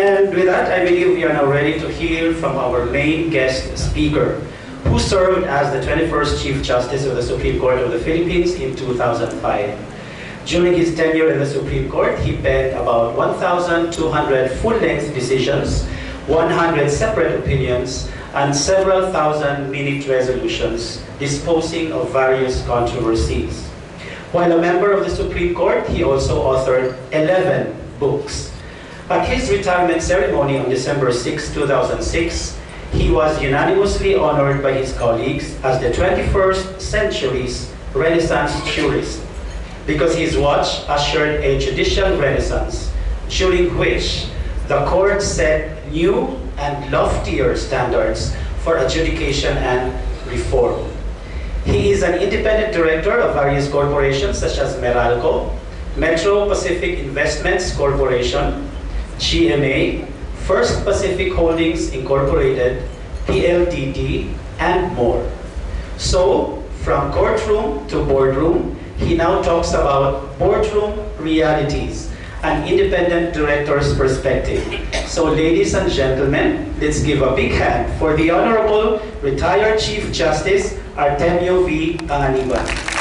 And with that, I believe we are now ready to hear from our main guest speaker, who served as the 21st Chief Justice of the Supreme Court of the Philippines in 2005. During his tenure in the Supreme Court, he penned about 1,200 full-length decisions, 100 separate opinions, and several thousand minute resolutions disposing of various controversies. While a member of the Supreme Court, he also authored 11 books. At his retirement ceremony on December 6, 2006, he was unanimously honored by his colleagues as the 21st century's Renaissance jurist, because his watch ushered a judicial renaissance, during which the court set new and loftier standards for adjudication and reform. He is an independent director of various corporations such as Meralco, Metro Pacific Investments Corporation, GMA, First Pacific Holdings Incorporated, PLDD, and more. So, from courtroom to boardroom, he now talks about boardroom realities, an independent director's perspective. So, ladies and gentlemen, let's give a big hand for the Honorable Retired Chief Justice ARTEMIO V. PANGANIBAN.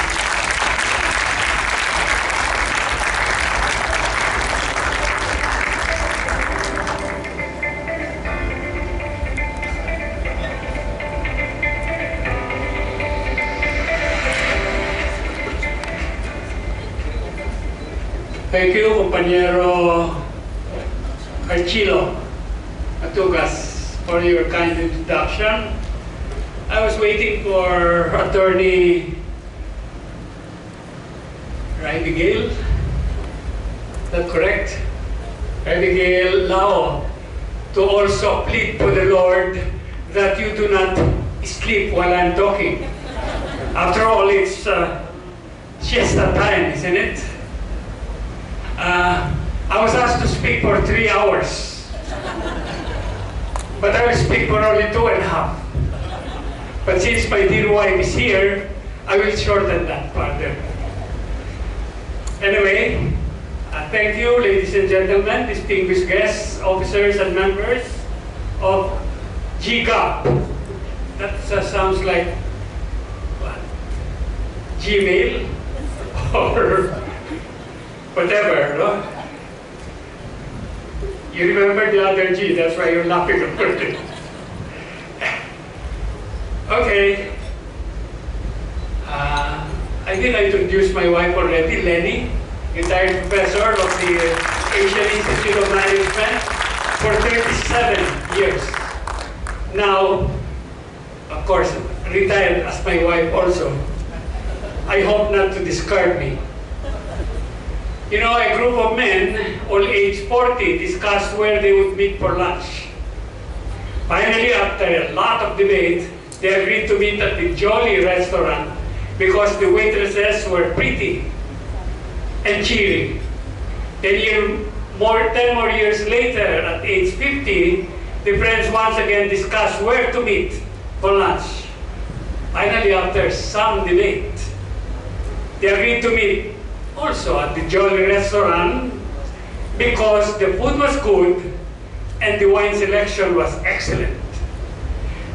Thank you, Compañero Archilo Atugas, for your kind introduction. I was waiting for Attorney Abigail, is that correct? Abigail Lao, to also plead to the Lord that you do not sleep while I'm talking. After all, it's siesta time, isn't it? I was asked to speak for 3 hours, but I will speak for only 2.5. But since my dear wife is here, I will shorten that further. Anyway, thank you, ladies and gentlemen, distinguished guests, officers, and members of GGAPP. That sounds like what? Gmail or whatever, no? You remember the other G, that's why you're laughing about it. Okay. I think I introduced my wife already, Lenny, retired professor of the Asian Institute of Management for 37 years. Now, of course, retired as my wife also. I hope not to discard me. You know, a group of men, all age 40, discussed where they would meet for lunch. Finally, after a lot of debate, they agreed to meet at the Jolly restaurant because the waitresses were pretty and cheery. 10 more years later, at age 50, the friends once again discussed where to meet for lunch. Finally, after some debate, they agreed to meet also at the Jolly restaurant because the food was good and the wine selection was excellent.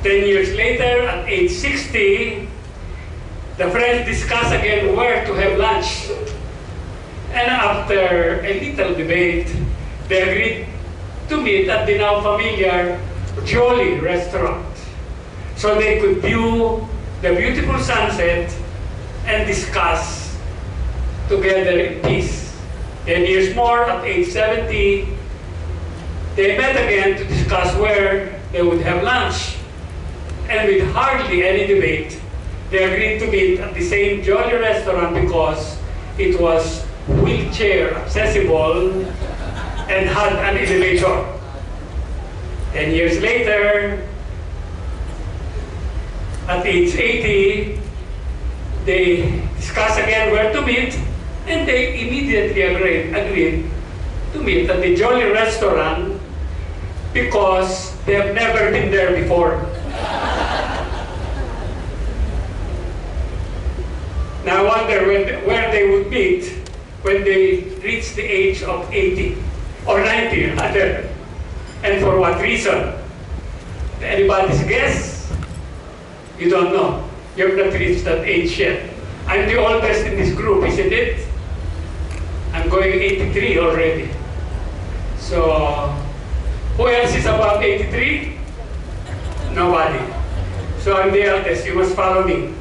10 years later, at age 60, the friends discussed again where to have lunch. And after a little debate, they agreed to meet at the now familiar Jolly restaurant so they could view the beautiful sunset and discuss together in peace. 10 years more, at age 70, they met again to discuss where they would have lunch. And with hardly any debate, they agreed to meet at the same Jolly restaurant because it was wheelchair accessible and had an elevator. 10 years later, at age 80, they discussed again where to meet, and they immediately agreed to meet at the Jolly restaurant because they have never been there before. Now I wonder where they would meet when they reach the age of 80, or 90 rather. And for what reason? Anybody's guess? You don't know. You've not reached that age yet. I'm the oldest in this group, isn't it? I'm going 83 already. So, who else is above 83? Nobody. So I'm the eldest, you must follow me.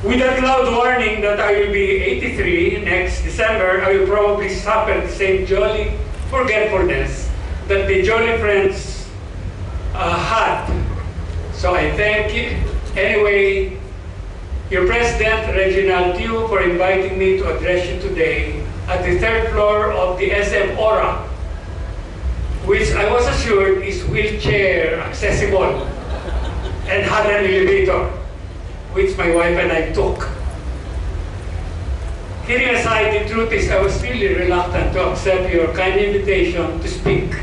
With that loud warning that I will be 83 next December, I will probably suffer the same jolly forgetfulness that the jolly friends had. So I thank you. Anyway, your President, Reginald Tiu, for inviting me to address you today at the third floor of the SM Aura, which I was assured is wheelchair accessible and had an elevator, which my wife and I took. Kidding aside, the truth is I was really reluctant to accept your kind invitation to speak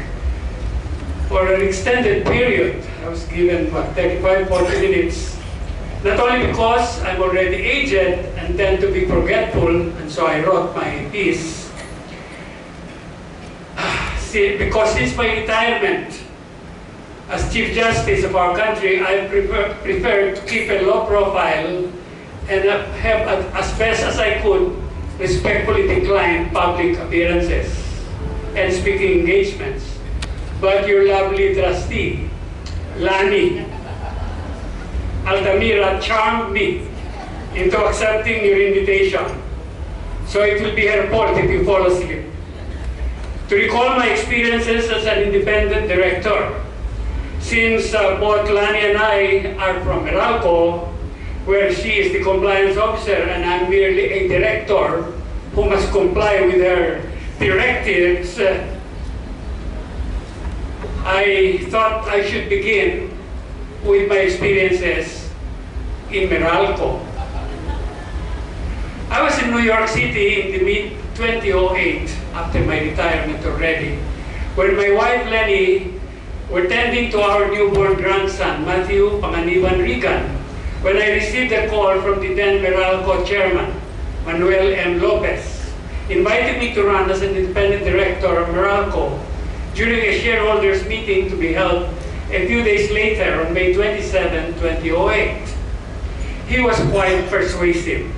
for an extended period. I was given, what, 35, 40 minutes. Not only because I'm already aged and tend to be forgetful, and so I wrote my piece. Because since my retirement as Chief Justice of our country, I preferred to keep a low profile and have, as best as I could, respectfully decline public appearances and speaking engagements. But your lovely trustee, Lani Altamira, charmed me into accepting your invitation. So it will be her fault if you fall asleep. To recall my experiences as an independent director, since both Lani and I are from Meralco, where she is the compliance officer and I'm merely a director who must comply with her directives, I thought I should begin with my experiences in Meralco. I was in New York City in the mid-2008, after my retirement already, when my wife Lenny were tending to our newborn grandson, Matthew Panganiban Regan, when I received a call from the then Meralco chairman, Manuel M. Lopez, inviting me to run as an independent director of Meralco during a shareholders meeting to be held a few days later on May 27, 2008. He was quite persuasive.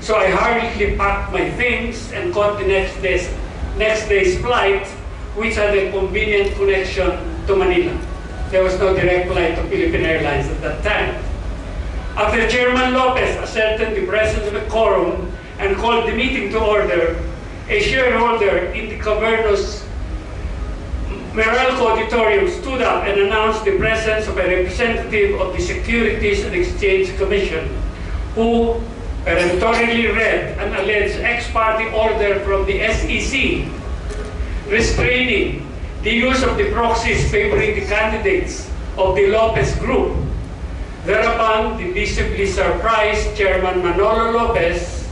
So I hurriedly packed my things and caught the next day's flight, which had a convenient connection to Manila. There was no direct flight to Philippine Airlines at that time. After Chairman Lopez ascertained the presence of a quorum and called the meeting to order, a shareholder in the cavernous Meralco auditorium stood up and announced the presence of a representative of the Securities and Exchange Commission, who peremptorily read an alleged ex-parte order from the SEC restraining the use of the proxies favoring the candidates of the Lopez Group. Thereupon, the visibly surprised Chairman Manolo Lopez,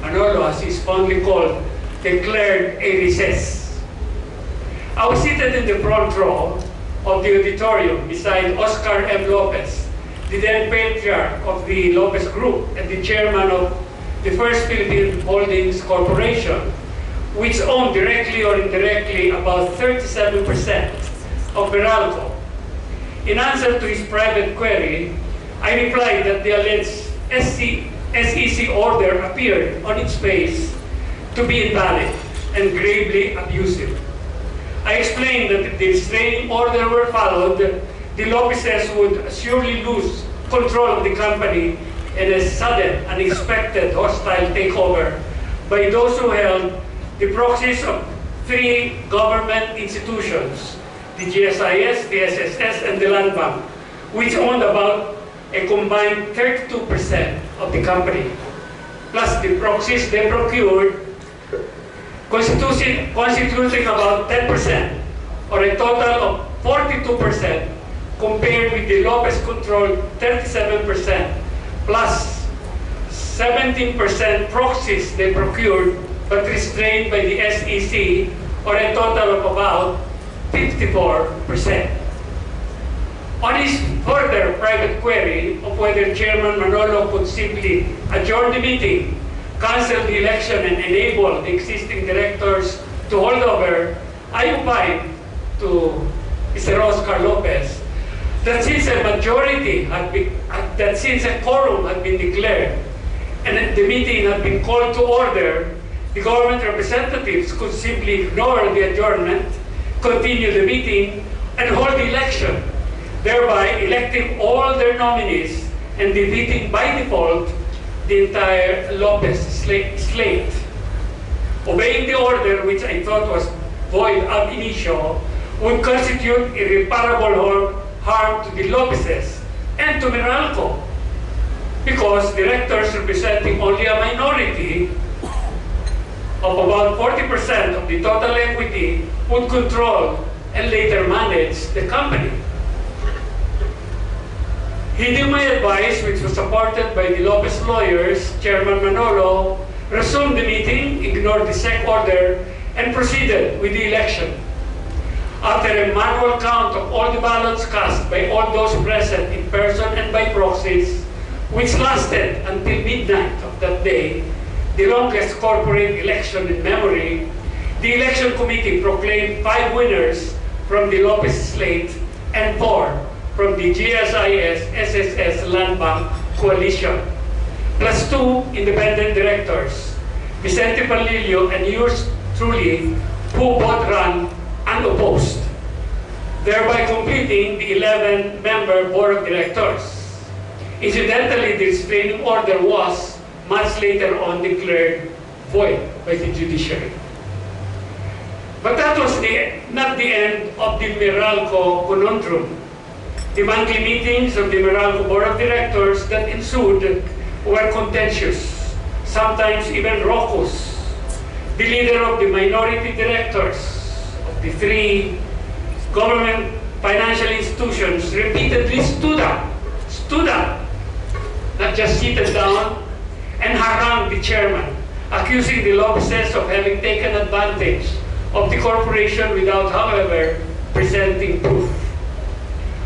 Manolo as he's fondly called, declared a recess. I was seated in the front row of the auditorium beside Oscar M. Lopez, the then patriarch of the Lopez Group and the chairman of the First Philippine Holdings Corporation, which owned directly or indirectly about 37% of Meralco. In answer to his private query, I replied that the alleged SEC order appeared on its face to be invalid and gravely abusive. I explained that if the restraining order were followed, the Lopezes would surely lose control of the company in a sudden, unexpected, hostile takeover by those who held the proxies of three government institutions, the GSIS, the SSS, and the Land Bank, which owned about a combined 32% of the company, plus the proxies they procured, constituting about 10%, or a total of 42%, compared with the Lopez-controlled 37%, plus 17% proxies they procured, but restrained by the SEC, or a total of about 54%. On his further private query of whether Chairman Manolo could simply adjourn the meeting, cancel the election, and enable the existing directors to hold over, I opined to Mr. Oscar Lopez that since a quorum had been declared and the meeting had been called to order, the government representatives could simply ignore the adjournment, continue the meeting, and hold the election, thereby electing all their nominees and defeating by default the entire Lopez slate. Obeying the order, which I thought was void ab initio, would constitute irreparable harm to the Lopezes and to Meralco, because directors representing only a minority of about 40% of the total equity would control and later manage the company. Heeding my advice, which was supported by the Lopez lawyers, Chairman Manolo resumed the meeting, ignored the SEC order, and proceeded with the election. After a manual count of all the ballots cast by all those present in person and by proxies, which lasted until midnight of that day, the longest corporate election in memory, the election committee proclaimed 5 winners from the Lopez slate and 4 from the GSIS-SSS Land Bank coalition, plus 2 independent directors, Vicente Palillo and yours truly, who both ran unopposed, thereby completing the 11-member board of directors. Incidentally, the restraining order was much later on declared void by the judiciary. But that was not the end of the Meralco conundrum. The monthly meetings of the Meralco Board of Directors that ensued were contentious, sometimes even raucous. The leader of the minority directors of the 3 government financial institutions repeatedly stood up, not just seated down, and harangued the chairman, accusing the Lopezes of having taken advantage of the corporation without, however, presenting proof.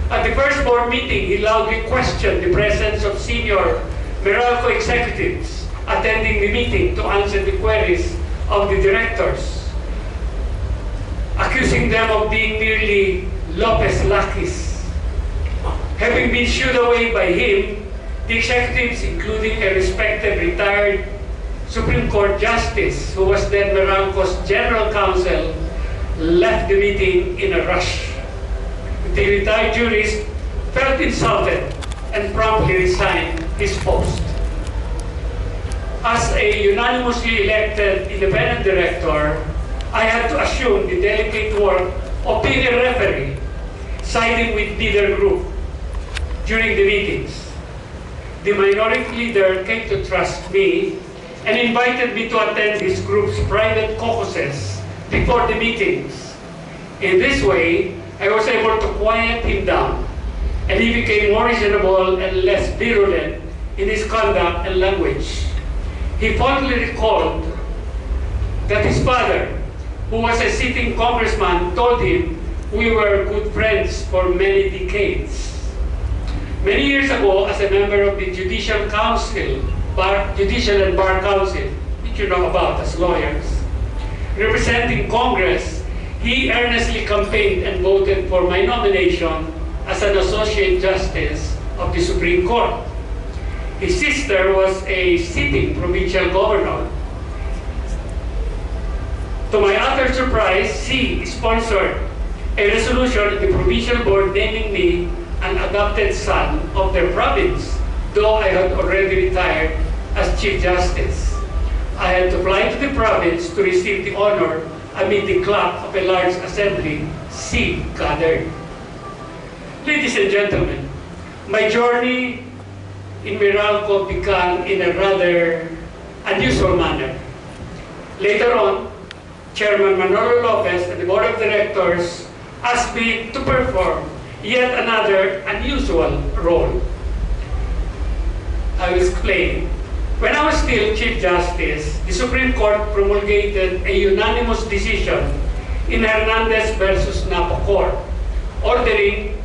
At the first board meeting, he loudly questioned the presence of senior Meralco executives attending the meeting to answer the queries of the directors, accusing them of being merely Lopez lackeys. Having been shooed away by him, the executives, including a respected retired Supreme Court Justice, who was then Meralco's General Counsel, left the meeting in a rush. The retired jurist felt insulted and promptly resigned his post. As a unanimously elected independent director, I had to assume the delicate work of being a referee, siding with neither group during the meetings. The minority leader came to trust me and invited me to attend his group's private caucuses before the meetings. In this way, I was able to quiet him down, and he became more reasonable and less virulent in his conduct and language. He fondly recalled that his father, who was a sitting congressman, told him we were good friends for many decades. Many years ago, as a member of the Judicial Council, Judicial and Bar Council, which you know about as lawyers, representing Congress, he earnestly campaigned and voted for my nomination as an Associate Justice of the Supreme Court. His sister was a sitting provincial governor. To my utter surprise, she sponsored a resolution in the provincial board naming me an adopted son of their province, though I had already retired as Chief Justice. I had to fly to the province to receive the honor amid the clap of a large assembly she gathered. Ladies and gentlemen, my journey in Meralco began in a rather unusual manner. Later on, Chairman Manolo Lopez and the Board of Directors asked me to perform yet another unusual role. I will explain. When I was still Chief Justice, the Supreme Court promulgated a unanimous decision in Hernandez versus Napocor, ordering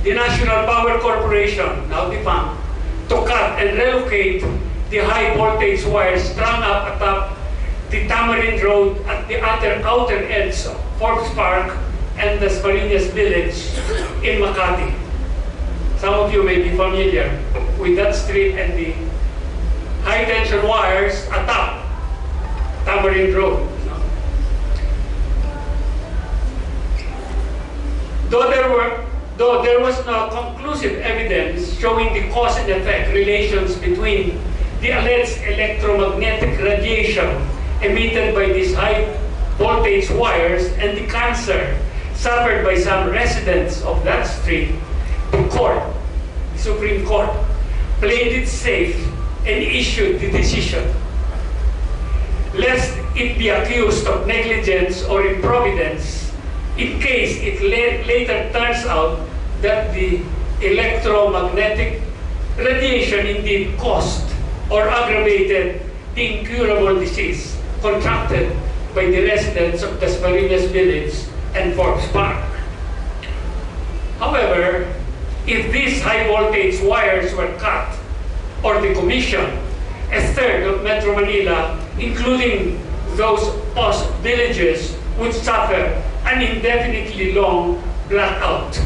the National Power Corporation, now defunct, to cut and relocate the high voltage wires strung up atop the Tamarind Road at the outer edge of Forbes Park and the Dasmariñas Village in Makati. Some of you may be familiar with that street and the high tension wires atop Tamarind Road. Though there was no conclusive evidence showing the cause and effect relations between the alleged electromagnetic radiation emitted by these high voltage wires and the cancer suffered by some residents of that street, the Supreme Court, played it safe and issued the decision. Lest it be accused of negligence or improvidence, in case it later turns out that the electromagnetic radiation indeed caused or aggravated the incurable disease contracted by the residents of Dasmariñas Village and Forbes Park. However, if these high voltage wires were cut or decommissioned, a third of Metro Manila, including those post villages, would suffer an indefinitely long blackout.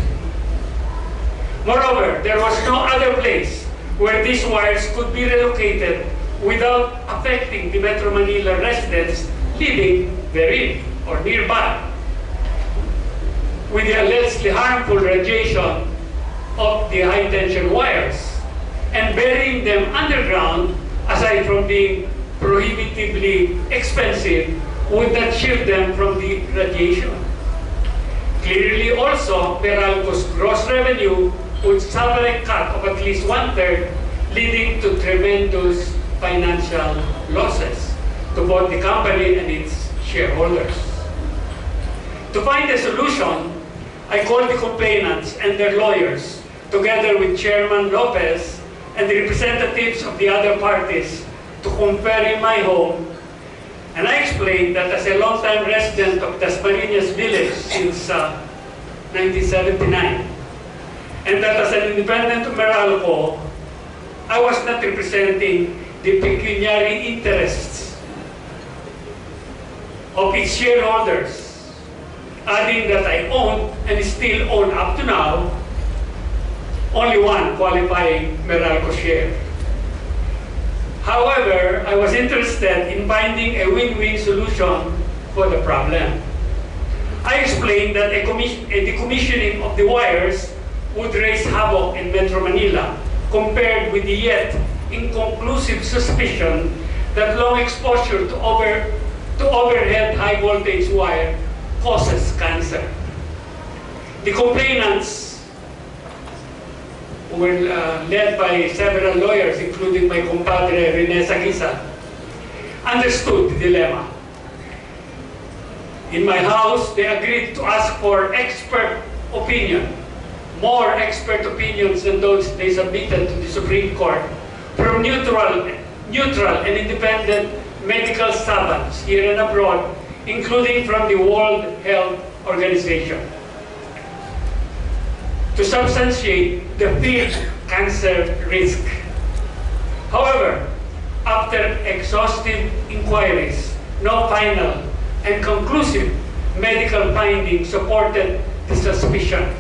Moreover, there was no other place where these wires could be relocated without affecting the Metro Manila residents living therein or nearby, with the allegedly harmful radiation of the high tension wires, and burying them underground, aside from being prohibitively expensive, would not shield them from the radiation. Clearly also, Meralco's gross revenue would suffer a cut of at least 1/3, leading to tremendous financial losses to both the company and its shareholders. To find a solution, I called the complainants and their lawyers, together with Chairman Lopez and the representatives of the other parties, to confer in my home, and I explained that as a long-time resident of Dasmariñas Village since 1979, and that as an independent Meralco, I was not representing the pecuniary interests of its shareholders, adding that I owned and still own up to now only one qualifying Meralco share. However, I was interested in finding a win-win solution for the problem. I explained that a decommissioning of the wires would raise havoc in Metro Manila, compared with the yet inconclusive suspicion that long exposure to overhead high voltage wire causes cancer. The complainants, who were led by several lawyers, including my compadre Rene Sagisa, understood the dilemma. In my house, they agreed to ask for expert opinion, more expert opinions than those they submitted to the Supreme Court from neutral and independent medical savants here and abroad, including from the World Health Organization, to substantiate the field cancer risk. However, after exhaustive inquiries, no final and conclusive medical findings supported the suspicion.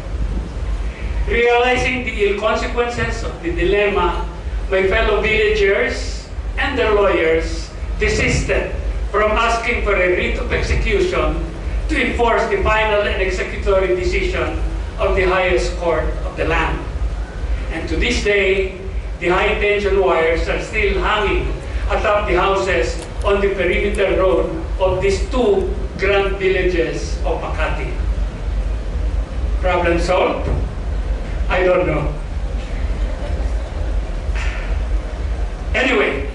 Realizing the ill consequences of the dilemma, my fellow villagers and their lawyers desisted from asking for a writ of execution to enforce the final and executory decision of the highest court of the land. And to this day, the high tension wires are still hanging atop the houses on the perimeter road of these two grand villages of Makati. Problem solved? I don't know. Anyway,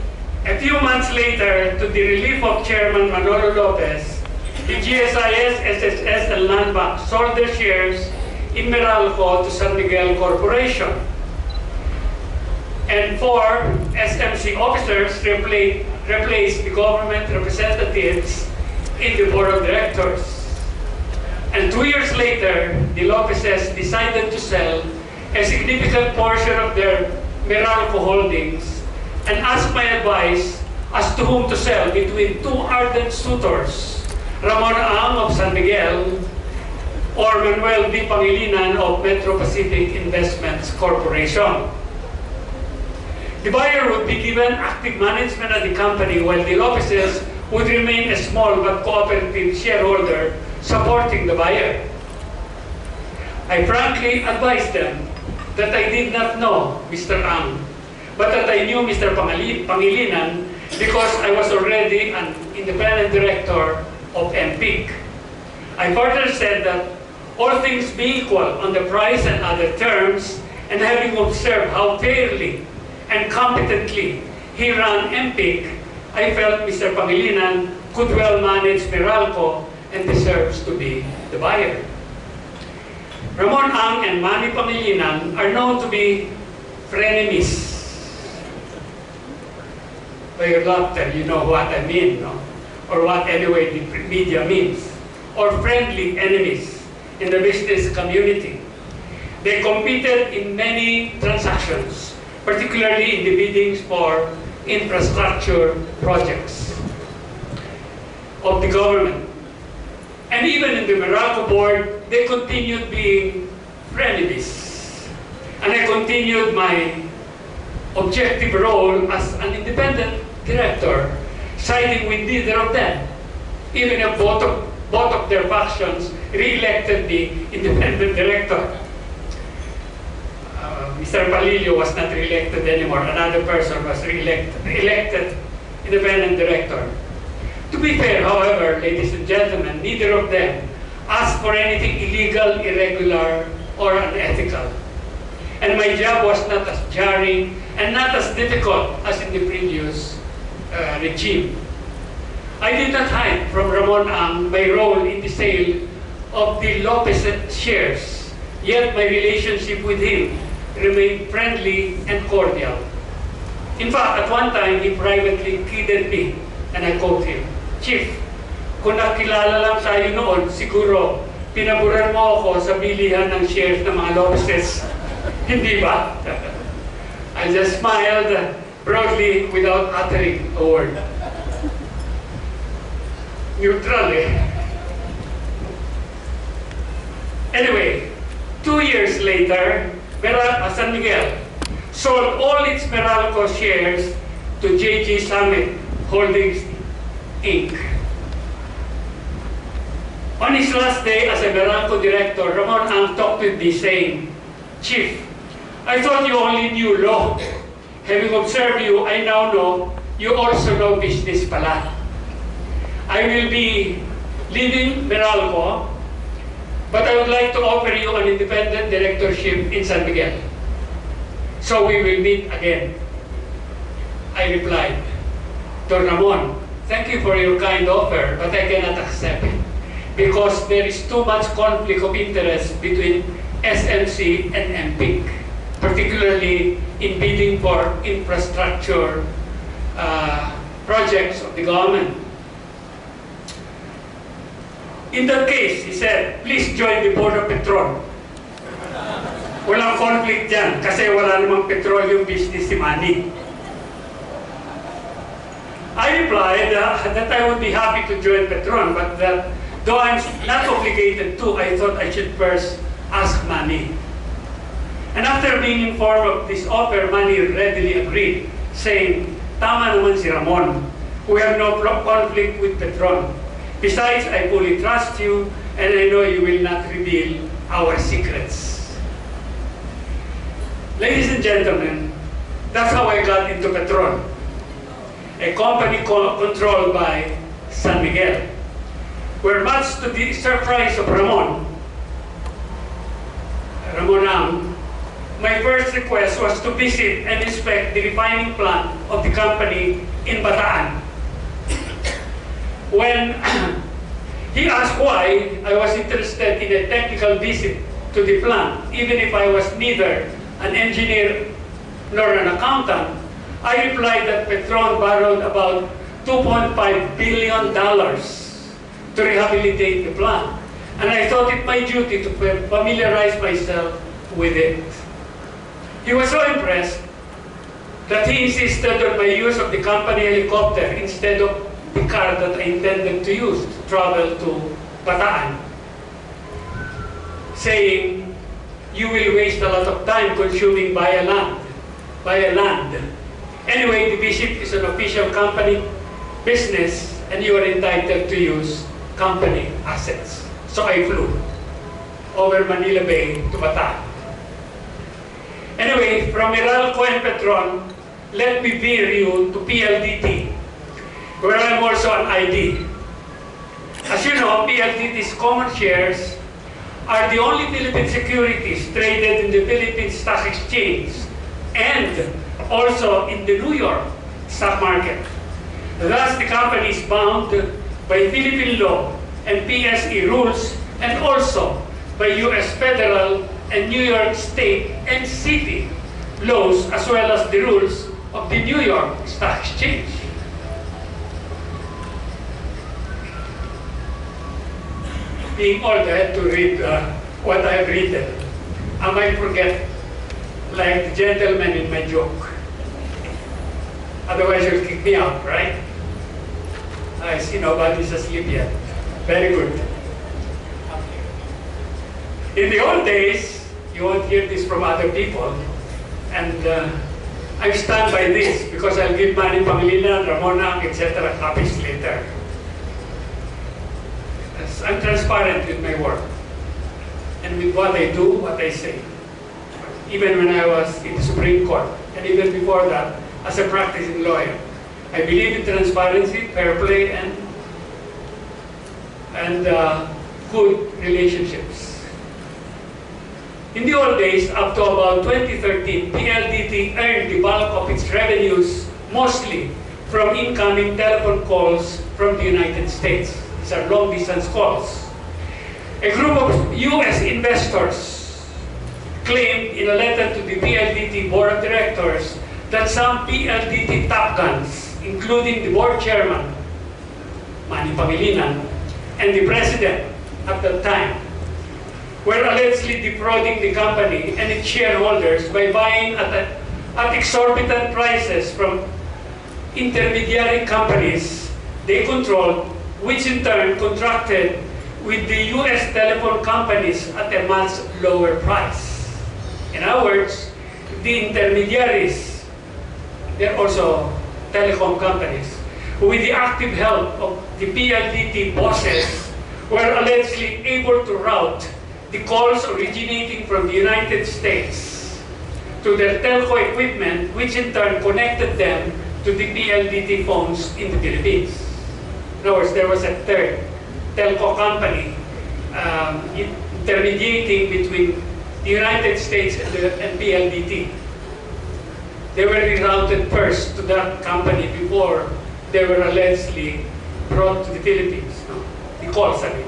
a few months later, to the relief of Chairman Manolo Lopez, the GSIS, SSS, and Land Bank sold their shares in Meralco to San Miguel Corporation. And 4 SMC officers replaced the government representatives in the board of directors. And 2 years later, the Lopezes decided to sell a significant portion of their Meralco holdings and asked my advice as to whom to sell between two ardent suitors, Ramon Ang of San Miguel or Manuel V. Pangilinan of Metro Pacific Investments Corporation. The buyer would be given active management of the company while the Lopezes would remain a small but cooperative shareholder supporting the buyer. I frankly advised them that I did not know Mr. Ang, but that I knew Mr. Pangilinan because I was already an independent director of MPIC. I further said that all things being equal on the price and other terms, and having observed how fairly and competently he ran MPIC, I felt Mr. Pangilinan could well manage Meralco and deserves to be the buyer. Ramon Ang and Manny Pangilinan are known to be frenemies. By your laughter, you know what I mean, no? Or what anyway the media means. Or friendly enemies in the business community. They competed in many transactions, particularly in the biddings for infrastructure projects of the government. And even in the Meralco board, they continued being frenemies. And I continued my objective role as an independent director, siding with neither of them. Even if both of their factions re-elected the independent director. Mr. Palillo was not re-elected anymore. Another person was elected independent director. To be fair, however, ladies and gentlemen, neither of them asked for anything illegal, irregular, or unethical. And my job was not as jarring and not as difficult as in the previous regime. I did not hide from Ramon Ang my role in the sale of the Lopez shares, yet my relationship with him remained friendly and cordial. In fact, at one time, he privately kidded me, and I quote him, "Chief, kung nakilala lang tayo noon, siguro pinaburan mo ako sa bilihan ng shares ng mga Lopezes." Hindi ba? I just smiled broadly without uttering a word. Neutral, eh? Anyway, 2 years later, San Miguel sold all its Meralco shares to JG Summit Holdings, Inc. On his last day as a Meralco director, Ramon Ang talked with me saying, "Chief, I thought you only knew law. Having observed you, I now know you also know business pala. I will be leaving Meralco, but I would like to offer you an independent directorship in San Miguel. So we will meet again." I replied, "Don Ramon, thank you for your kind offer, but I cannot accept it because there is too much conflict of interest between SMC and MPIC, particularly in bidding for infrastructure projects of the government. In that case," he said, "please join the Board of Petrol." Walang conflict dyan kasi wala namang petroleum business si Manny. I replied that I would be happy to join Petron, but that though I'm not obligated to, I thought I should first ask Manny. And after being informed of this offer, Manny readily agreed, saying, "Tama naman si Ramon. We have no conflict with Petron. Besides, I fully trust you, and I know you will not reveal our secrets." Ladies and gentlemen, that's how I got into Petron, a company controlled by San Miguel, where much to the surprise of Ramon Ang, my first request was to visit and inspect the refining plant of the company in Bataan. When he asked why I was interested in a technical visit to the plant, even if I was neither an engineer nor an accountant, I replied that Petron borrowed about $2.5 billion to rehabilitate the plant, and I thought it my duty to familiarize myself with it. He was so impressed that he insisted on my use of the company helicopter instead of the car that I intended to use to travel to Bataan, saying, "You will waste a lot of time consuming via land. Anyway, the visit is an official company business and you are entitled to use company assets." So I flew over Manila Bay to Bataan. Anyway, from Meralco and Petron, let me veer you to PLDT, where I'm also an ID. As you know, PLDT's common shares are the only Philippine securities traded in the Philippine Stock Exchange and also in the New York stock market. Thus, the company is bound by Philippine law and PSE rules and also by US federal and New York state and city laws, as well as the rules of the New York Stock Exchange. Being old, I had to read what I have written. I might forget, like the gentleman in my joke. Otherwise, you'll kick me out, right? I see nobody's asleep yet. Very good. In the old days, you won't hear this from other people, and I stand by this because I'll give Manny Pangilinan, Ramona, etc. copies later. Yes, I'm transparent with my work and with what I do, what I say. Even when I was in the Supreme Court, and even before that, as a practicing lawyer, I believe in transparency, fair play, and good relationships. In the old days, up to about 2013, PLDT earned the bulk of its revenues mostly from incoming telephone calls from the United States. These are long-distance calls. A group of US investors claimed in a letter to the PLDT Board of Directors that some PLDT top guns, including the board chairman, Manny Pangilinan, and the president at that time, were allegedly defrauding the company and its shareholders by buying at exorbitant prices from intermediary companies they controlled, which in turn contracted with the US telephone companies at a much lower price. In other words, the intermediaries, they're also telecom companies, with the active help of the PLDT bosses, were allegedly able to route the calls originating from the United States to their telco equipment, which in turn connected them to the PLDT phones in the Philippines. In other words, there was a third telco company intermediating between the United States and PLDT. They were rerouted first to that company before they were allegedly brought to the Philippines. No? The calls, I mean.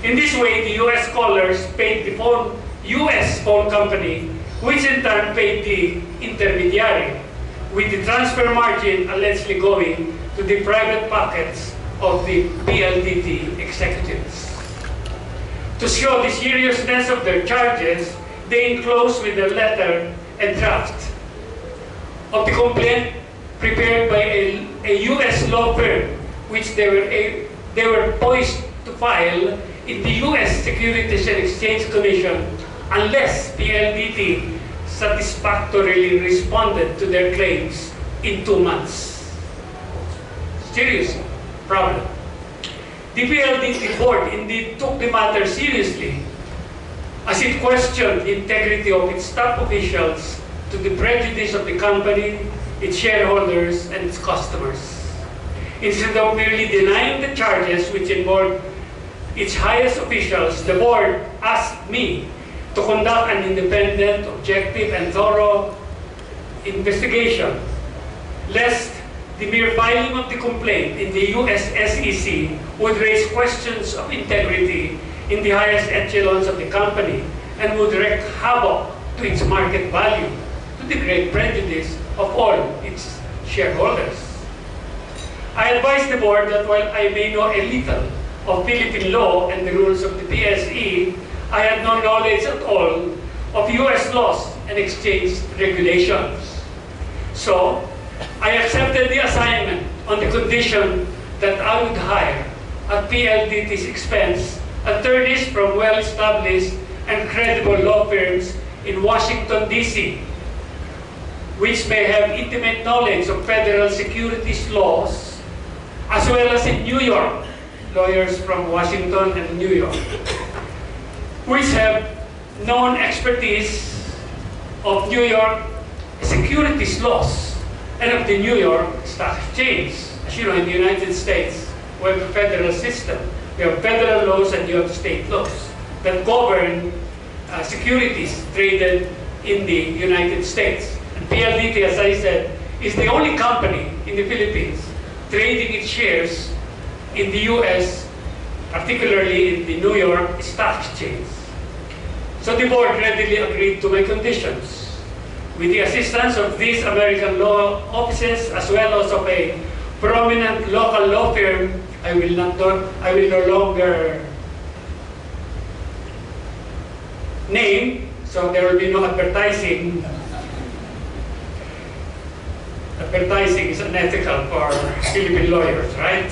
In this way, the US callers paid the US phone company, which in turn paid the intermediary, with the transfer margin allegedly going to the private pockets of the PLDT executives. To show the seriousness of their charges, they enclosed with a letter and draft of the complaint prepared by a US law firm, which they were poised to file in the US Securities and Exchange Commission unless PLDT satisfactorily responded to their claims in 2 months. Serious problem. The PLDT board indeed took the matter seriously, as it questioned the integrity of its top officials to the prejudice of the company, its shareholders, and its customers. Instead of merely denying the charges which involved its highest officials, the board asked me to conduct an independent, objective, and thorough investigation, lest the mere filing of the complaint in the US SEC would raise questions of integrity in the highest echelons of the company and would wreak havoc to its market value, to the great prejudice of all its shareholders. I advised the board that while I may know a little of Philippine law and the rules of the PSE, I had no knowledge at all of US laws and exchange regulations. So, I accepted the assignment on the condition that I would hire, at PLDT's expense, attorneys from well-established and credible law firms in Washington, D.C., which may have intimate knowledge of federal securities laws, as well as in New York, lawyers from Washington and New York, which have known expertise of New York securities laws and of the New York Stock Exchange. As you know, in the United States, we have a federal system. We have federal laws and you have state laws that govern securities traded in the United States. And PLDT, as I said, is the only company in the Philippines trading its shares in the US, particularly in the New York Stock Exchange. So the board readily agreed to my conditions. With the assistance of these American law offices, as well as of a prominent local law firm, I will no longer name, so there will be no advertising. Advertising is unethical for Philippine lawyers, right?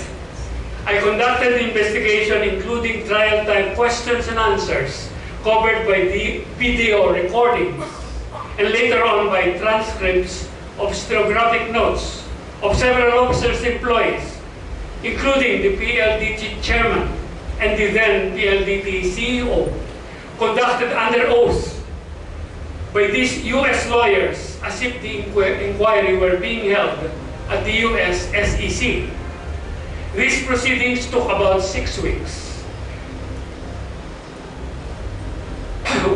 I conducted the investigation, including trial-type questions and answers, covered by the video recordings, and later on by transcripts of stenographic notes of several officers' employees, including the PLDT chairman and the then PLDT CEO, conducted under oath by these U.S. lawyers as if the inquiry were being held at the U.S. SEC. These proceedings took about 6 weeks,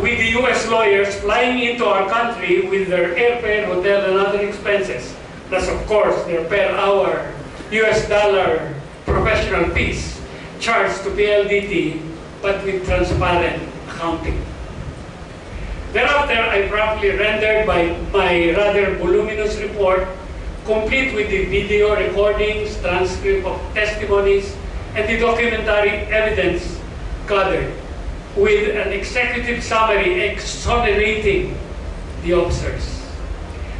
with the U.S. lawyers flying into our country with their airfare, hotel, and other expenses, plus of course their per hour US dollar professional fees charged to PLDT, but with transparent accounting. Thereafter, I promptly rendered my rather voluminous report, complete with the video recordings, transcript of testimonies, and the documentary evidence gathered, with an executive summary exonerating the officers.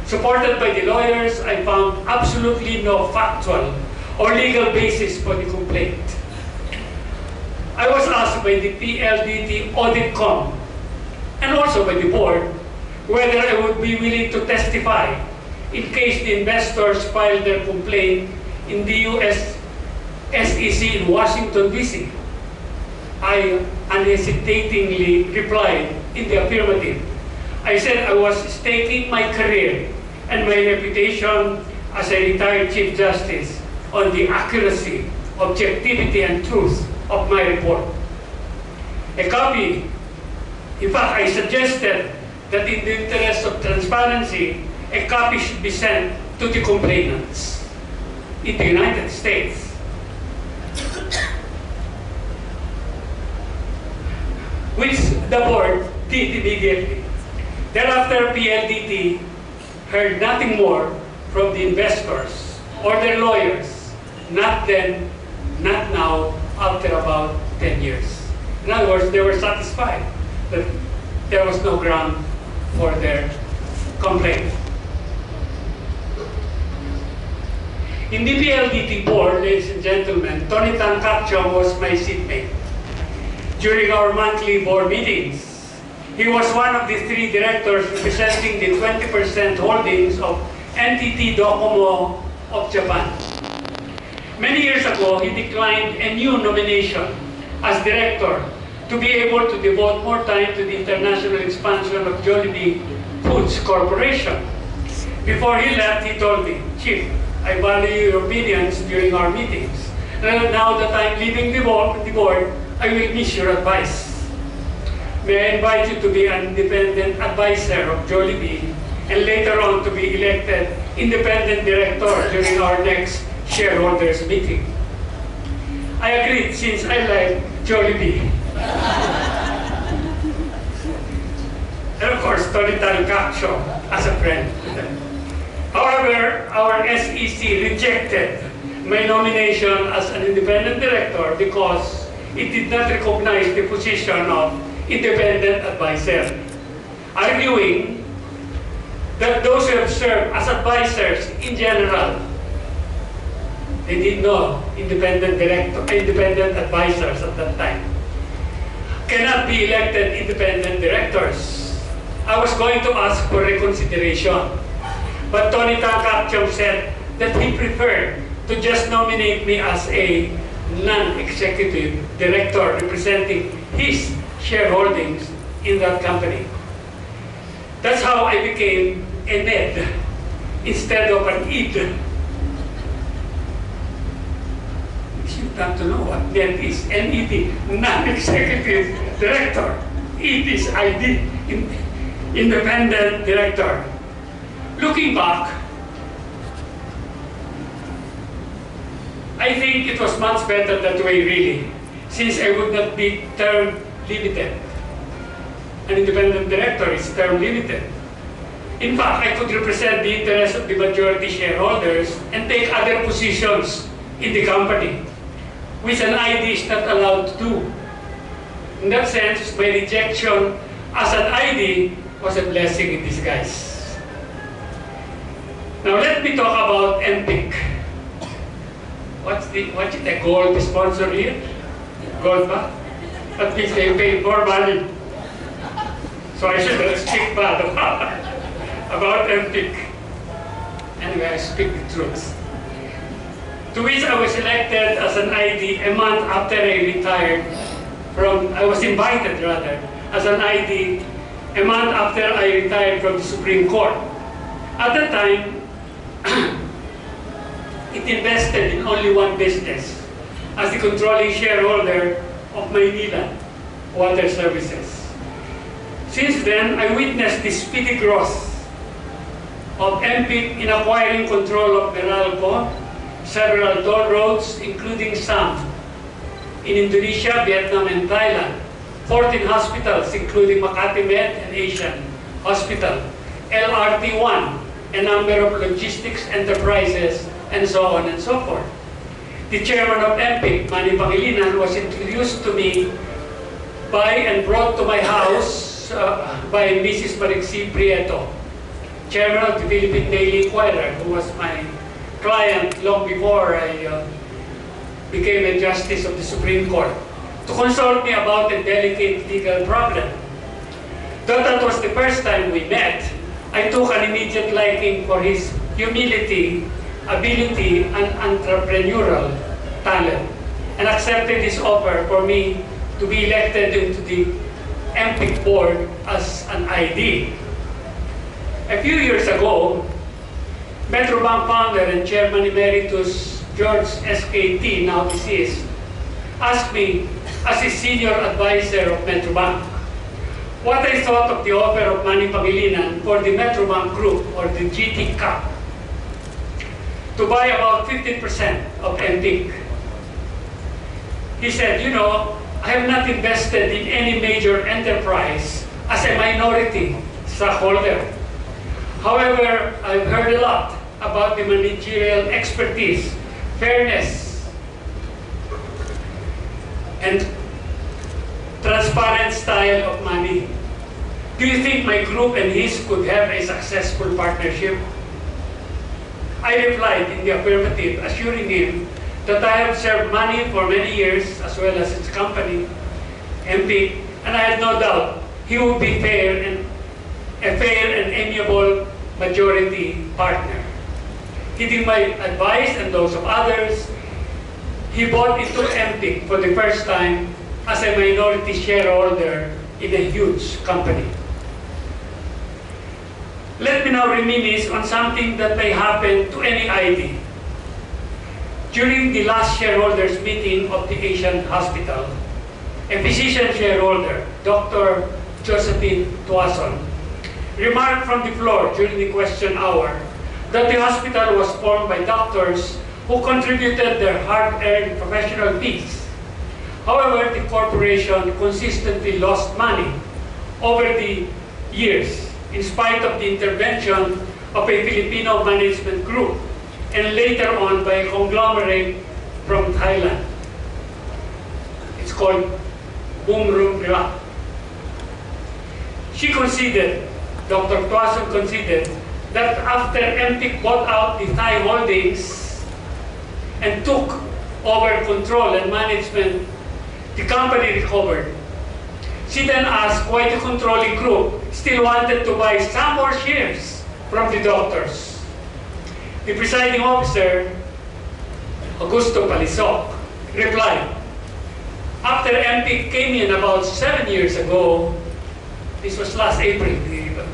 Supported by the lawyers, I found absolutely no factual or legal basis for the complaint. I was asked by the PLDT Audit Com and also by the board whether I would be willing to testify in case the investors filed their complaint in the US SEC in Washington, D.C. I unhesitatingly replied in the affirmative. I said I was staking my career and my reputation as a retired Chief Justice on the accuracy, objectivity, and truth of my report. A copy, in fact, I suggested that in the interest of transparency, a copy should be sent to the complainants in the United States. Which the board did immediately. Thereafter, PLDT heard nothing more from the investors or their lawyers, not then, not now, after about 10 years. In other words, they were satisfied that there was no ground for their complaint. In the PLDT board, ladies and gentlemen, Tony Tancaccio was my seatmate. During our monthly board meetings, he was one of the 3 directors representing the 20% holdings of NTT Docomo of Japan. Many years ago, he declined a new nomination as director to be able to devote more time to the international expansion of Jollibee Foods Corporation. Before he left, he told me, "Chief, I value your opinions during our meetings. Now that I'm leaving the board, I will miss your advice. May I invite you to be an independent advisor of Jollibee and later on to be elected independent director during our next shareholders meeting." I agreed since I like Jollibee. And of course, Tony Tancaccio as a friend. However, our SEC rejected my nomination as an independent director because it did not recognize the position of independent advisor, arguing that those who have served as advisors in general, they did know independent advisors at that time, cannot be elected independent directors. I was going to ask for reconsideration, but Tony Tangkapchong said that he preferred to just nominate me as a non-executive director representing his shareholdings in that company. That's how I became a NED instead of an ED. You have to know what NED is. NED, non-executive director. ED is ID, independent director. Looking back, I think it was much better that way, really, since I would not be term limited. An independent director is term limited. In fact, I could represent the interests of the majority shareholders and take other positions in the company, which an ID is not allowed to do. In that sense, my rejection as an ID was a blessing in disguise. Now let me talk about MPIC. What's the gold sponsor here? Gold ba? At least they pay more money. So I should not speak bad about MPIC. Anyway, I speak the truth. To which I was elected as an ID a month after I retired I was invited rather, as an ID a month after I retired from the Supreme Court. At the time, it invested in only one business as the controlling shareholder of Manila Water Services. Since then, I witnessed the speedy growth of MPIC in acquiring control of Meralco, several toll roads, including some in Indonesia, Vietnam, and Thailand, 14 hospitals, including Makati Med and Asian Hospital, LRT1, a number of logistics enterprises, and so on and so forth. The chairman of MPIC, Manny Pangilinan, was introduced to me by and brought to my house by Mrs. Marixie Prieto, chairman of the Philippine Daily Inquirer, who was my client long before I became a justice of the Supreme Court, to consult me about a delicate legal problem. Though that was the first time we met, I took an immediate liking for his humility, ability, and entrepreneurial talent, and accepted his offer for me to be elected into the MPIC board as an ID. A few years ago, Metrobank founder and chairman emeritus George SKT, now deceased, asked me as a senior advisor of Metrobank what I thought of the offer of Manny Pangilinan for the Metrobank Group, or the GGAPP, to buy about 15% of MPIC. He said, you know, I have not invested in any major enterprise as a minority stockholder. However, I've heard a lot about the managerial expertise, fairness, and transparent style of Manny. Do you think my group and his could have a successful partnership? I replied in the affirmative, assuring him that I have served Manny for many years, as well as its company, MPIC, and I had no doubt he would be a fair and amiable majority partner. Heeding my advice and those of others, he bought into MPIC for the first time as a minority shareholder in a huge company. Let me now reminisce on something that may happen to any ID. During the last shareholders meeting of the Asian Hospital, a physician shareholder, Dr. Josephine Tuason, remarked from the floor during the question hour that the hospital was formed by doctors who contributed their hard-earned professional fees. However, the corporation consistently lost money over the years in spite of the intervention of a Filipino management group and later on by a conglomerate from Thailand. It's called Bumrungrila. She conceded, Dr. Tuason conceded, that after MPIC bought out the Thai holdings and took over control and management, the company recovered. She then asked why the controlling group still wanted to buy some more shares from the doctors. The presiding officer, Augusto Palisok, replied, after MPIC came in about 7 years ago, this was last April, the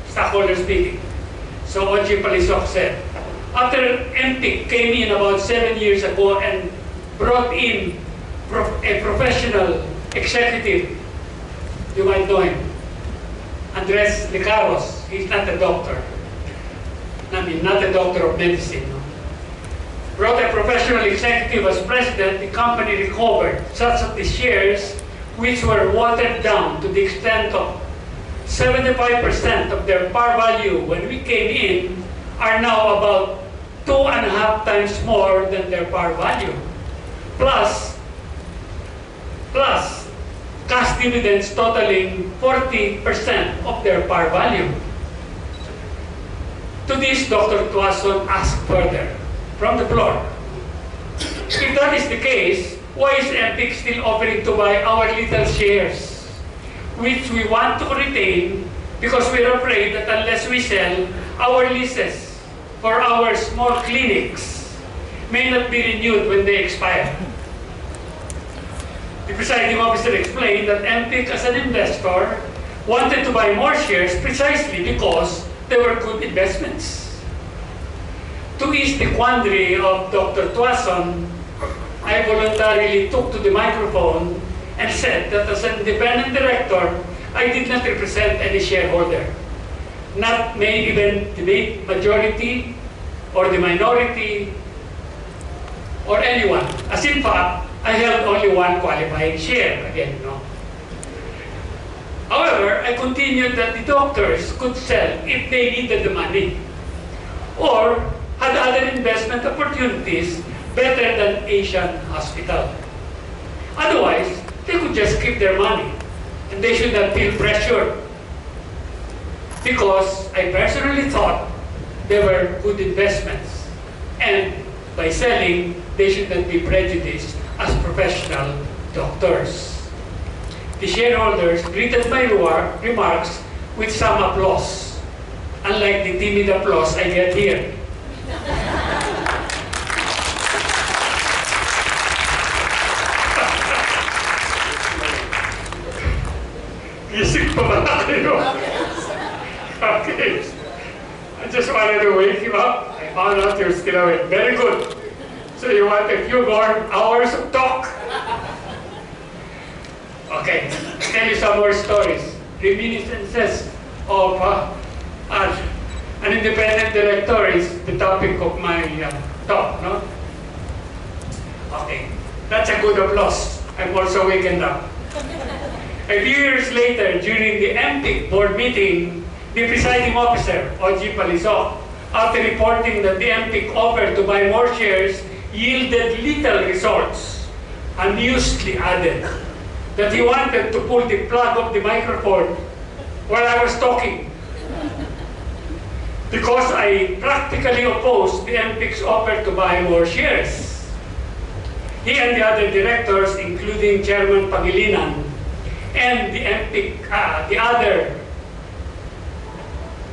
stockholders meeting. So O.G. Palisok said, after MPIC came in about 7 years ago and brought in a professional executive, you might know him, Andres Licaros. He's not a doctor. I mean, not a doctor of medicine. No. Brought a professional executive as president, the company recovered such that the shares, which were watered down to the extent of 75% of their par value when we came in, are now about 2.5 times more than their par value. Plus cash dividends totaling 40% of their par value. To this, Dr. Tuason asked further from the floor, if that is the case, why is MPIC still offering to buy our little shares, which we want to retain because we're afraid that unless we sell, our leases for our small clinics may not be renewed when they expire. The presiding officer explained that MPIC as an investor wanted to buy more shares precisely because they were good investments. To ease the quandary of Dr. Tuason, I voluntarily took to the microphone and said that as an independent director, I did not represent any shareholder, not may even the majority or the minority or anyone. As in fact, I held only one qualifying share, again, no. However, I continued that the doctors could sell if they needed the money or had other investment opportunities better than Asian Hospital. Otherwise, they could just keep their money and they should not feel pressured because I personally thought they were good investments and by selling, they should not be prejudiced as professional doctors. The shareholders greeted my remarks with some applause, unlike the timid applause I get here. Gising pa ba kayo? Okay. I just wanted to wake you up. I found out you're still awake. Very good. So you want a few more hours of talk? Okay, I'll tell you some more stories. Reminiscences of an independent director is the topic of my talk, no? Okay, that's a good applause. I'm also wakened up. A few years later, during the MPIC board meeting, the presiding officer, O.G. Palisok, after reporting that the MPIC offer to buy more shares yielded little results, amusedly added that he wanted to pull the plug of the microphone while I was talking because I practically opposed the MPIC's offer to buy more shares. He and the other directors, including Chairman Pangilinan and the MPIC, the other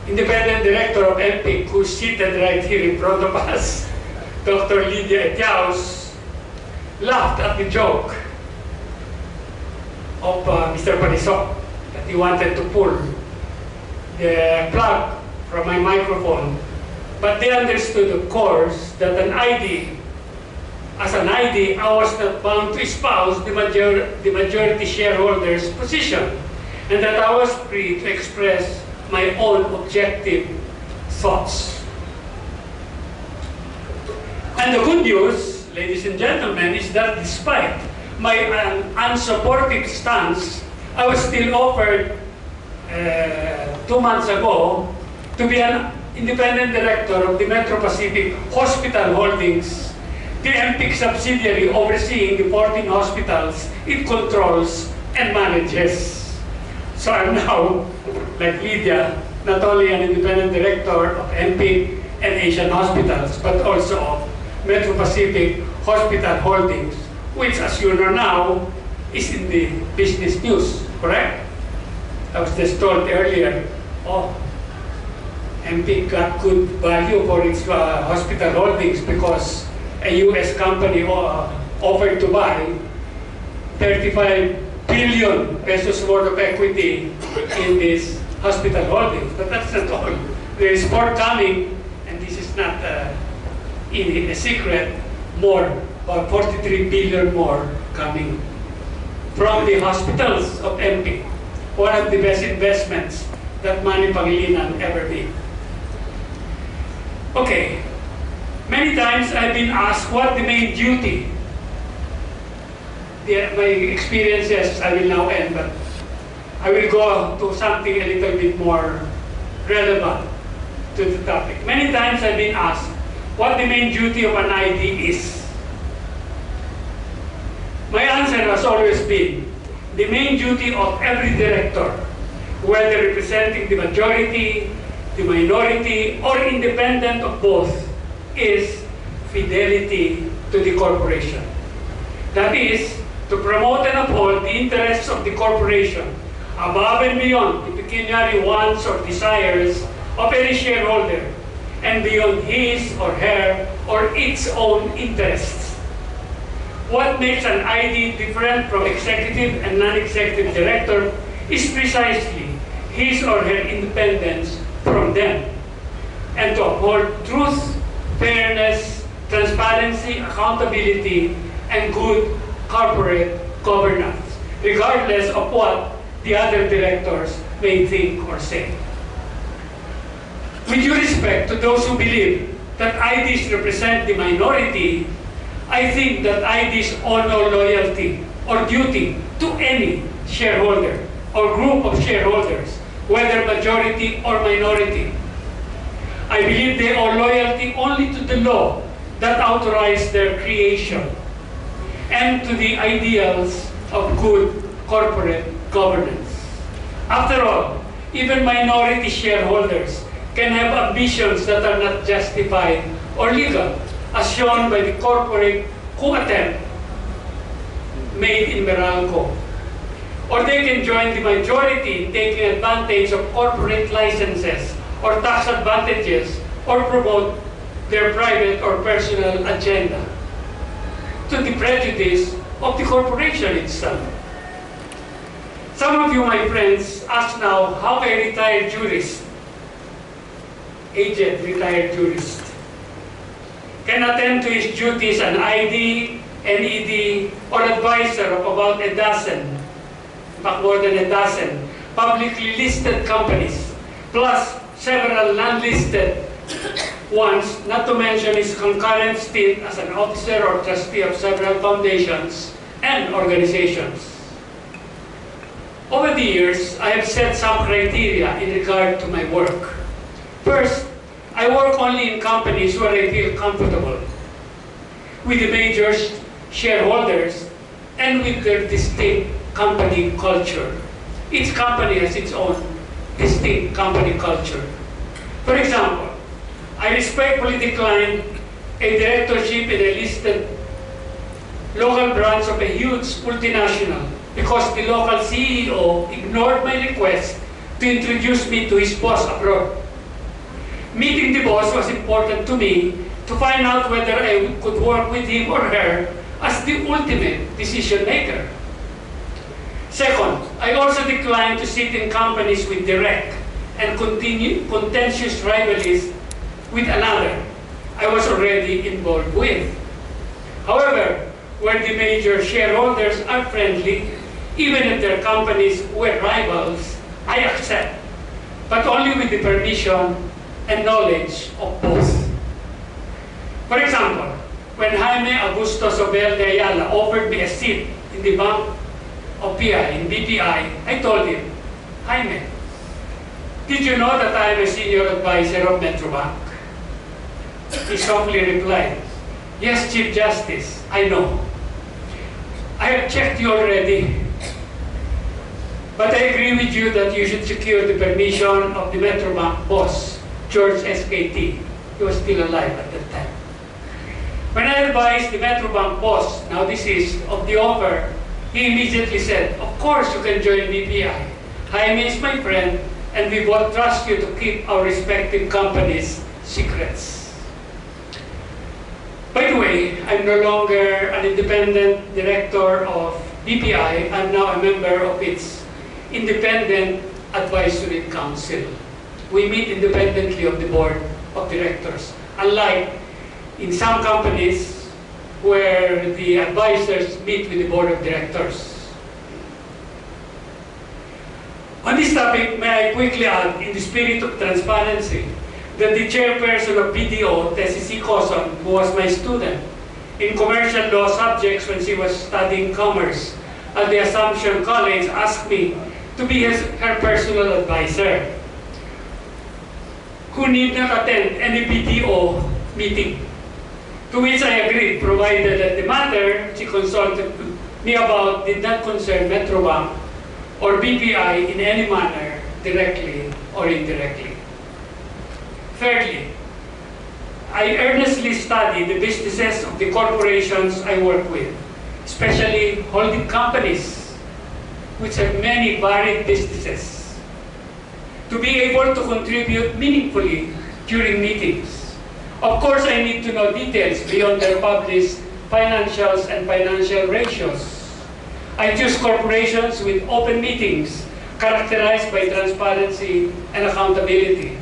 independent director of MPIC, who's seated right here in front of us, Dr. Lydia Etiaus, laughed at the joke of Mr. Palisok that he wanted to pull the plug from my microphone. But they understood, of course, that as an ID, I was not bound to espouse the majority shareholders' position, and that I was free to express my own objective thoughts. And the good news, ladies and gentlemen, is that despite my unsupportive stance, I was still offered 2 months ago to be an independent director of the Metro Pacific Hospital Holdings, the MPIC subsidiary overseeing the 14 hospitals it controls and manages. So I'm now, like Lydia, not only an independent director of MP and Asian Hospitals, but also of Metro Pacific Hospital Holdings, which, as you know now, is in the business news, correct? I was just told earlier, oh, MP got good value for its hospital holdings because a US company offered to buy 35 billion pesos worth of equity in this hospital holdings. But that's not all. There is more coming, and this is not a secret, more, about 43 billion more coming from the hospitals of MP. One of the best investments that Manny Pangilinan ever made. Okay, many times I've been asked what the main duty. My experiences I will now end, but I will go to something a little bit more relevant to the topic. Many times I've been asked what the main duty of an ID is. My answer has always been the main duty of every director, whether representing the majority, the minority, or independent of both, is fidelity to the corporation. That is, to promote and uphold the interests of the corporation above and beyond the pecuniary wants or desires of any shareholder and beyond his or her or its own interests. What makes an ID different from executive and non-executive director is precisely his or her independence from them, and to uphold truth, fairness, transparency, accountability, and good corporate governance, regardless of what the other directors may think or say. With due respect to those who believe that IDs represent the minority, I think that IDs owe no loyalty or duty to any shareholder or group of shareholders, whether majority or minority. I believe they owe loyalty only to the law that authorized their creation and to the ideals of good corporate governance. After all, even minority shareholders can have ambitions that are not justified or legal, as shown by the corporate coup attempt made in Meralco. Or they can join the majority in taking advantage of corporate licenses or tax advantages or promote their private or personal agenda to the prejudice of the corporation itself. Some of you, my friends, ask now how a retired jurist, aged retired jurist, can attend to his duties an ID, NED, or advisor of about a dozen, in fact more than a dozen, publicly listed companies, plus several non-listed ones, not to mention his concurrent stint as an officer or trustee of several foundations and organizations. Over the years, I have set some criteria in regard to my work. First, I work only in companies where I feel comfortable with the major shareholders and with their distinct company culture. Each company has its own distinct company culture. For example, I respectfully declined a directorship in a listed local branch of a huge multinational because the local CEO ignored my request to introduce me to his boss abroad. Meeting the boss was important to me to find out whether I could work with him or her as the ultimate decision maker. Second, I also declined to sit in companies with direct and contentious rivalries with another I was already involved with. However, where the major shareholders are friendly, even if their companies were rivals, I accept, but only with the permission and knowledge of both. For example, when Jaime Augusto Sobel de Ayala offered me a seat in the Bank of PI, in BPI, I told him, Jaime, did you know that I am a senior advisor of Metro Bank? He softly replied, yes, Chief Justice, I know. I have checked you already. But I agree with you that you should secure the permission of the Metrobank boss, George SKT. He was still alive at that time. When I advised the Metrobank boss, now this is of the offer, he immediately said, of course you can join BPI. Jaime is my friend, and we both trust you to keep our respective companies' secrets. By the way, I'm no longer an independent director of BPI. I'm now a member of its Independent Advisory Council. We meet independently of the board of directors, unlike in some companies where the advisors meet with the board of directors. On this topic, may I quickly add, in the spirit of transparency, that the chairperson of BDO, Tessie C. Coson, who was my student in commercial law subjects when she was studying commerce at the Assumption College, asked me to be her personal advisor, who need not attend any BDO meeting. To which I agreed, provided that the matter she consulted me about did not concern Metrobank or BPI in any manner, directly or indirectly. Thirdly, I earnestly study the businesses of the corporations I work with, especially holding companies, which have many varied businesses, to be able to contribute meaningfully during meetings. Of course, I need to know details beyond their published financials and financial ratios. I choose corporations with open meetings characterized by transparency and accountability.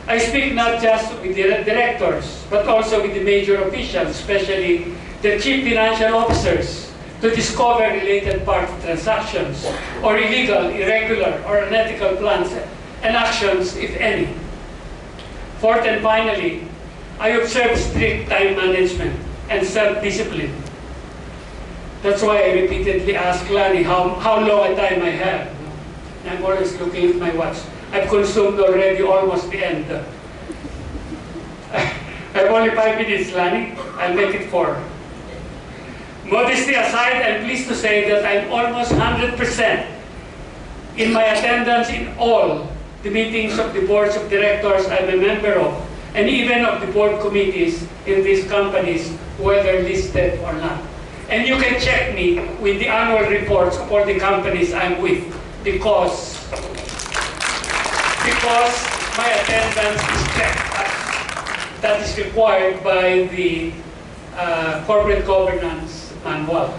I speak not just with the directors, but also with the major officials, especially the chief financial officers, to discover related party transactions or illegal, irregular, or unethical plans and actions, if any. Fourth and finally, I observe strict time management and self-discipline. That's why I repeatedly ask Lani how long a time I have. I'm always looking at my watch. I've consumed already almost the end. I have only 5 minutes, Lani. I'll make it 4. Modesty aside, I'm pleased to say that I'm almost 100% in my attendance in all the meetings of the boards of directors I'm a member of, and even of the board committees in these companies, whether listed or not. And you can check me with the annual reports of all the companies I'm with, because my attendance is checked. That is required by the corporate governance manual,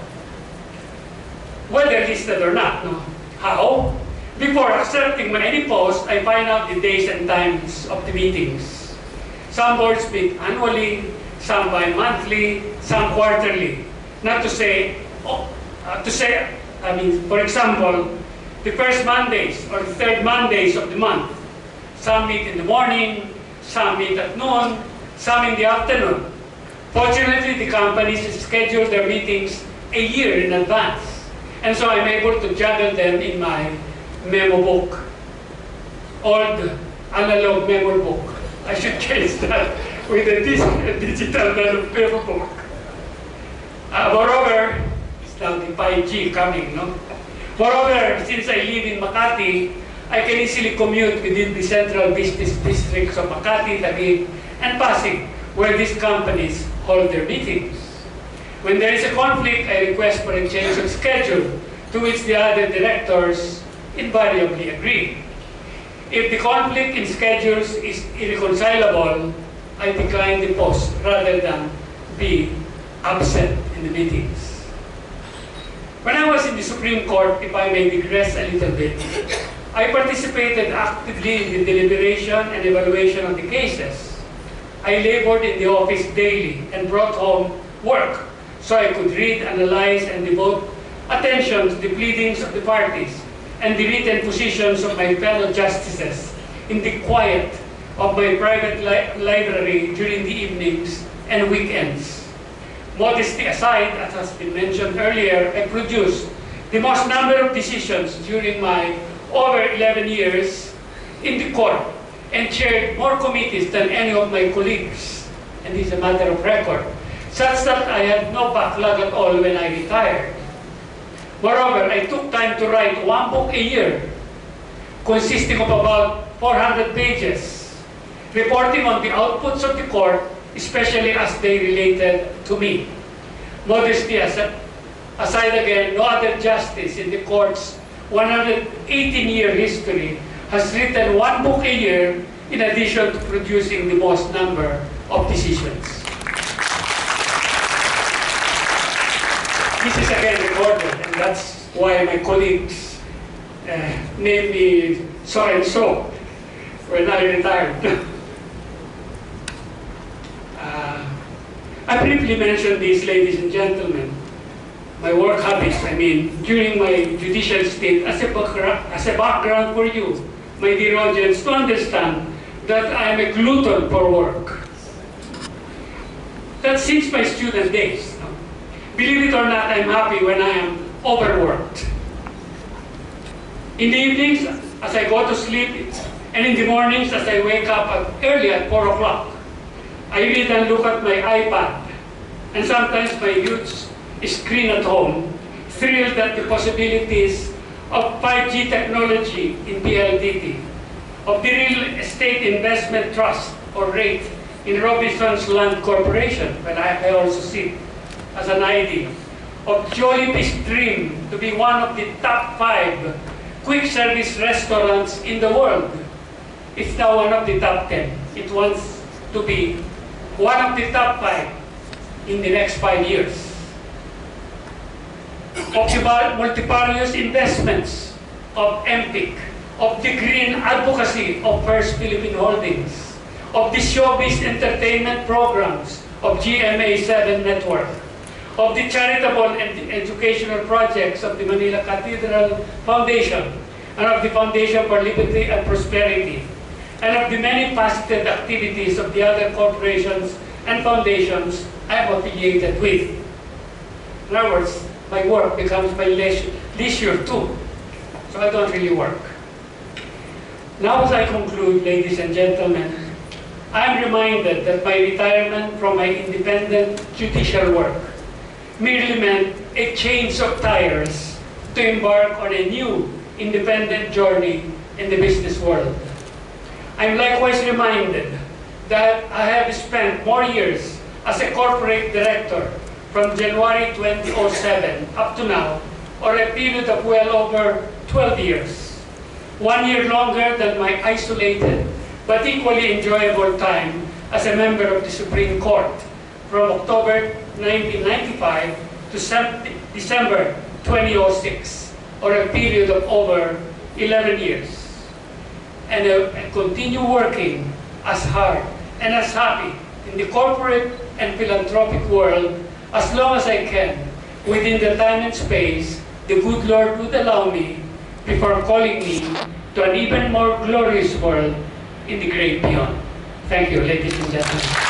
whether listed or not. No? How? Before accepting any post, I find out the days and times of the meetings. Some boards meet annually, some bi-monthly, some quarterly. Not to say, for example, the first Mondays or the third Mondays of the month. Some meet in the morning, some meet at noon, some in the afternoon. Fortunately, the companies schedule their meetings a year in advance. And so I'm able to juggle them in my memo book, old analog memo book. I should change that with a digital memo book. Moreover, it's now the 5G coming, no? Moreover, since I live in Makati, I can easily commute within the central business districts of Makati, Taguig, and Pasig, where these companies hold their meetings. When there is a conflict, I request for a change of schedule, to which the other directors invariably agree. If the conflict in schedules is irreconcilable, I decline the post rather than be absent in the meetings. When I was in the Supreme Court, if I may digress a little bit, I participated actively in the deliberation and evaluation of the cases. I labored in the office daily and brought home work so I could read, analyze, and devote attention to the pleadings of the parties and the written positions of my fellow justices in the quiet of my private library during the evenings and weekends. Modesty aside, as has been mentioned earlier, I produced the most number of decisions during my over 11 years in the court and chaired more committees than any of my colleagues. And this is a matter of record, such that I had no backlog at all when I retired. Moreover, I took time to write one book a year, consisting of about 400 pages, reporting on the outputs of the court, especially as they related to me. Modesty aside again, no other justice in the court's 118-year history has written one book a year in addition to producing the most number of decisions. This is again recorded, and that's why my colleagues named me so and so when I retired. I briefly mentioned this, ladies and gentlemen, my work habits, during my judicial stint as a background for you, my dear audience, to understand that I am a glutton for work. That's since my student days. Believe it or not, I'm happy when I am overworked. In the evenings, as I go to sleep, and in the mornings, as I wake up early at 4 o'clock, I read and look at my iPad, and sometimes my huge screen at home, thrilled at the possibilities of 5G technology in PLDT, of the Real Estate Investment Trust, or REIT, in Robinson's Land Corporation, when I also sit as an ID, of Jollibee's dream to be one of the top 5 quick service restaurants in the world. It's now one of the top 10. It wants to be one of the top 5 in the next 5 years. Of the multifarious investments of MPIC, of the green advocacy of First Philippine Holdings, of the showbiz entertainment programs of GMA7 Network, of the charitable and educational projects of the Manila Cathedral Foundation, and of the Foundation for Liberty and Prosperity, and of the many faceted activities of the other corporations and foundations I am affiliated with. In other words, my work becomes my leisure too, so I don't really work. Now as I conclude, ladies and gentlemen, I am reminded that my retirement from my independent judicial work merely meant a change of tires to embark on a new independent journey in the business world. I'm likewise reminded that I have spent more years as a corporate director from January 2007 up to now, or a period of well over 12 years. 1 year longer than my isolated but equally enjoyable time as a member of the Supreme Court from October 1995 to December 2006, or a period of over 11 years. And I continue working as hard and as happy in the corporate and philanthropic world as long as I can, within the time and space the good Lord would allow me before calling me to an even more glorious world in the great beyond. Thank you, ladies and gentlemen.